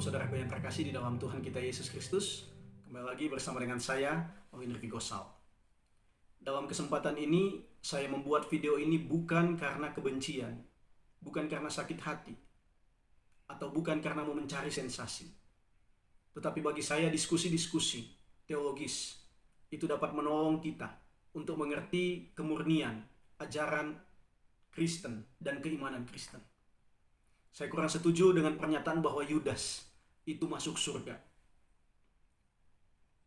Shalom saudaraku yang terkasih di dalam Tuhan kita Yesus Kristus. Kembali lagi bersama dengan saya, Owen Ricky Gosal. Dalam kesempatan ini, saya membuat video ini bukan karena kebencian, bukan karena sakit hati, atau bukan karena mau mencari sensasi. Tetapi bagi saya diskusi-diskusi teologis itu dapat menolong kita untuk mengerti kemurnian, ajaran Kristen, dan keimanan Kristen. Saya kurang setuju dengan pernyataan bahwa Yudas itu masuk surga,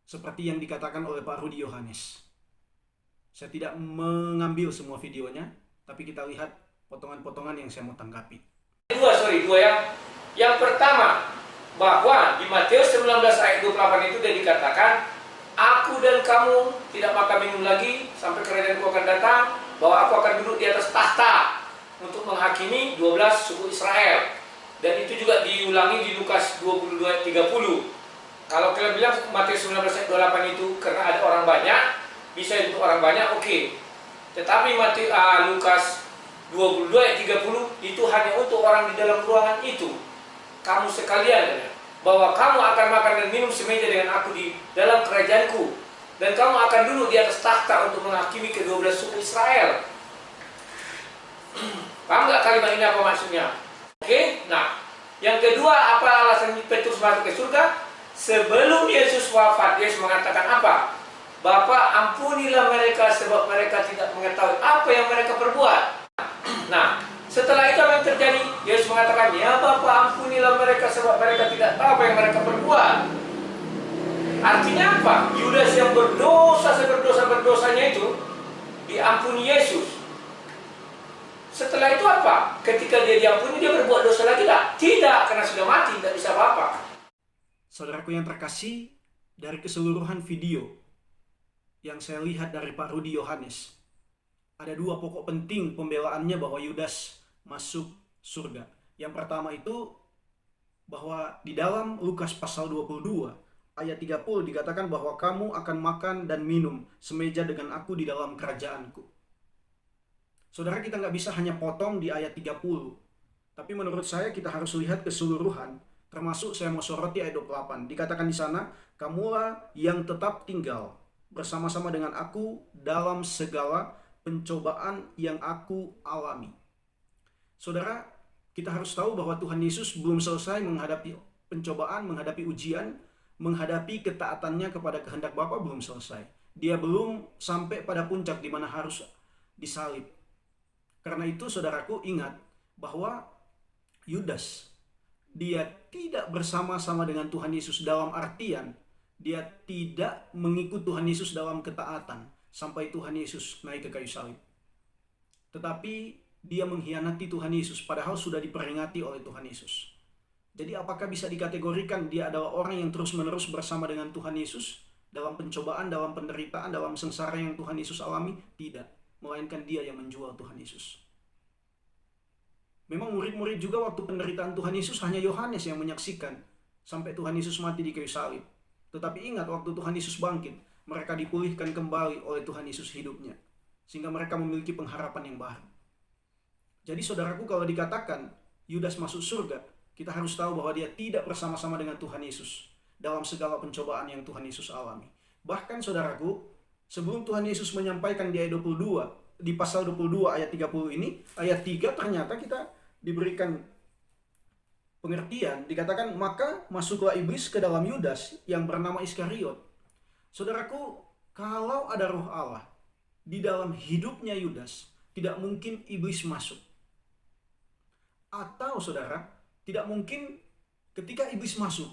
seperti yang dikatakan oleh Pak Rudi Yohanes. Saya tidak mengambil semua videonya, tapi kita lihat potongan-potongan yang saya mau tanggapi. Dua ya. Yang pertama, bahwa di Matius 19 ayat 28 itu sudah dikatakan, aku dan kamu tidak makan minum lagi sampai kerajaanku akan datang, bahwa aku akan duduk di atas tahta untuk menghakimi 12 suku Israel. Dan itu juga diulangi di Lukas 22 ayat 30. Kalau kalian bilang Matius 19 ayat 28 itu karena ada orang banyak, bisa untuk orang banyak, oke. Tetapi Lukas 22 ayat 30 itu hanya untuk orang di dalam ruangan itu. Kamu sekalian, bahwa kamu akan makan dan minum semeja dengan aku di dalam kerajaanku, dan kamu akan duduk di atas takhta untuk menghakimi ke-12 suku Israel. Paham nggak kalimat ini apa maksudnya? Oke, nah yang kedua, apa alasan Petrus masuk ke surga? Sebelum Yesus wafat, Yesus mengatakan apa? Bapa, ampunilah mereka sebab mereka tidak mengetahui apa yang mereka perbuat. Nah, setelah itu apa yang terjadi? Yesus mengatakan, ya Bapa, ampunilah mereka sebab mereka tidak tahu apa yang mereka perbuat. Artinya apa? Yudas yang berdosa seberdosa-berdosanya itu diampuni Yesus. Setelah itu apa? Ketika dia diampuni, dia berbuat dosa lagi tak? Tidak, karena sudah mati, tidak bisa apa-apa. Saudaraku yang terkasih, dari keseluruhan video yang saya lihat dari Pak Rudi Yohanes, ada dua pokok penting pembelaannya bahwa Yudas masuk surga. Yang pertama itu bahwa di dalam Lukas pasal 22 ayat 30 dikatakan bahwa kamu akan makan dan minum semeja dengan aku di dalam kerajaanku. Saudara, kita nggak bisa hanya potong di ayat 30. Tapi menurut saya kita harus lihat keseluruhan. Termasuk saya mau soroti ayat 28. Dikatakan di sana, kamulah yang tetap tinggal bersama-sama dengan aku dalam segala pencobaan yang aku alami. Saudara, kita harus tahu bahwa Tuhan Yesus belum selesai menghadapi pencobaan, menghadapi ujian, menghadapi ketaatannya kepada kehendak Bapa belum selesai. Dia belum sampai pada puncak di mana harus disalib. Karena itu saudaraku ingat bahwa Yudas, dia tidak bersama-sama dengan Tuhan Yesus dalam artian dia tidak mengikut Tuhan Yesus dalam ketaatan sampai Tuhan Yesus naik ke kayu salib. Tetapi dia mengkhianati Tuhan Yesus padahal sudah diperingati oleh Tuhan Yesus. Jadi apakah bisa dikategorikan dia adalah orang yang terus-menerus bersama dengan Tuhan Yesus dalam pencobaan, dalam penderitaan, dalam sengsara yang Tuhan Yesus alami? Tidak. Melainkan dia yang menjual Tuhan Yesus. Memang murid-murid juga waktu penderitaan Tuhan Yesus hanya Yohanes yang menyaksikan sampai Tuhan Yesus mati di kayu salib. Tetapi ingat waktu Tuhan Yesus bangkit, mereka dipulihkan kembali oleh Tuhan Yesus hidupnya. Sehingga mereka memiliki pengharapan yang baru. Jadi saudaraku, kalau dikatakan Yudas masuk surga, kita harus tahu bahwa dia tidak bersama-sama dengan Tuhan Yesus dalam segala pencobaan yang Tuhan Yesus alami. Bahkan saudaraku, sebelum Tuhan Yesus menyampaikan di ayat 22, di pasal 22 ayat 30 ini, ayat 3 ternyata kita diberikan pengertian, dikatakan maka masuklah iblis ke dalam Yudas yang bernama Iskariot. Saudaraku, kalau ada roh Allah di dalam hidupnya Yudas, tidak mungkin iblis masuk. Atau saudara, tidak mungkin ketika iblis masuk,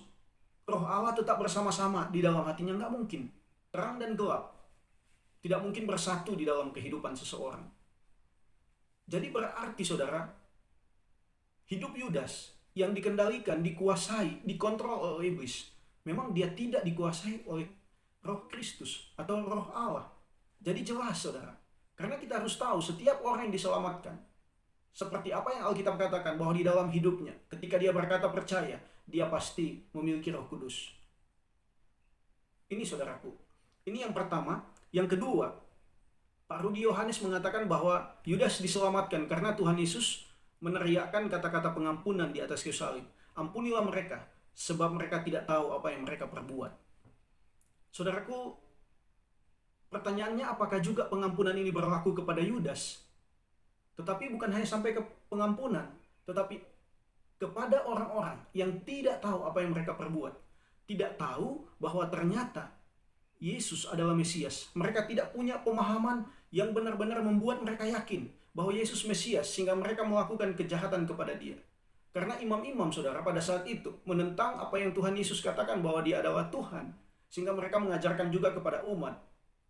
roh Allah tetap bersama-sama di dalam hatinya, nggak mungkin. Terang dan gelap tidak mungkin bersatu di dalam kehidupan seseorang. Jadi berarti saudara, hidup Yudas yang dikendalikan, dikuasai, dikontrol oleh iblis, memang dia tidak dikuasai oleh Roh Kristus atau Roh Allah. Jadi jelas saudara, karena kita harus tahu setiap orang yang diselamatkan, seperti apa yang Alkitab katakan bahwa di dalam hidupnya, ketika dia berkata percaya, dia pasti memiliki Roh Kudus. Ini saudaraku, ini yang pertama. Yang kedua, Pak Rudi Yohanes mengatakan bahwa Yudas diselamatkan karena Tuhan Yesus meneriakkan kata-kata pengampunan di atas kayu salib. Ampunilah mereka sebab mereka tidak tahu apa yang mereka perbuat. Saudaraku, pertanyaannya apakah juga pengampunan ini berlaku kepada Yudas? Tetapi bukan hanya sampai ke pengampunan, tetapi kepada orang-orang yang tidak tahu apa yang mereka perbuat. Tidak tahu bahwa ternyata Yesus adalah Mesias. Mereka tidak punya pemahaman yang benar-benar membuat mereka yakin bahwa Yesus Mesias, sehingga mereka melakukan kejahatan kepada dia. Karena imam-imam, saudara, pada saat itu menentang apa yang Tuhan Yesus katakan bahwa dia adalah Tuhan. Sehingga mereka mengajarkan juga kepada umat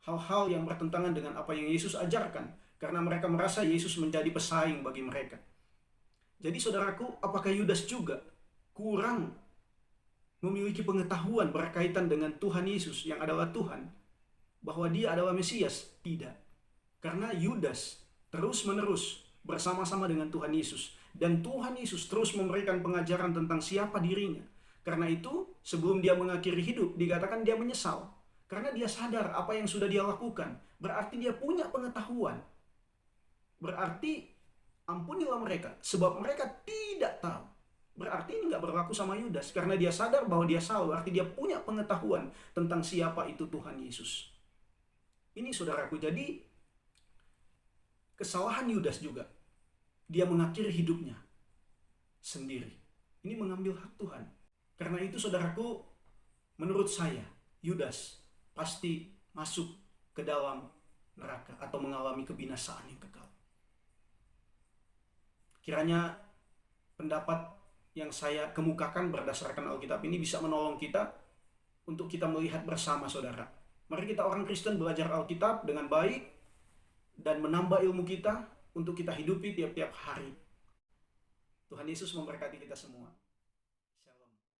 hal-hal yang bertentangan dengan apa yang Yesus ajarkan. Karena mereka merasa Yesus menjadi pesaing bagi mereka. Jadi saudaraku, apakah Yudas juga kurang memiliki pengetahuan berkaitan dengan Tuhan Yesus yang adalah Tuhan? Bahwa dia adalah Mesias? Tidak. Karena Yudas terus-menerus bersama-sama dengan Tuhan Yesus. Dan Tuhan Yesus terus memberikan pengajaran tentang siapa dirinya. Karena itu, sebelum dia mengakhiri hidup, dikatakan dia menyesal. Karena dia sadar apa yang sudah dia lakukan. Berarti dia punya pengetahuan. Berarti ampunilah mereka, sebab mereka tidak tahu. Berarti ini nggak berlaku sama Yudas. Karena dia sadar bahwa dia salah, berarti dia punya pengetahuan tentang siapa itu Tuhan Yesus. Ini saudaraku, jadi kesalahan Yudas juga. Dia mengakhiri hidupnya sendiri. Ini mengambil hak Tuhan. Karena itu saudaraku, menurut saya, Yudas pasti masuk ke dalam neraka atau mengalami kebinasaan yang kekal. Kiranya pendapat yang saya kemukakan berdasarkan Alkitab ini bisa menolong kita untuk kita melihat bersama, saudara. Mari kita orang Kristen belajar Alkitab dengan baik dan menambah ilmu kita untuk kita hidupi tiap-tiap hari. Tuhan Yesus memberkati kita semua.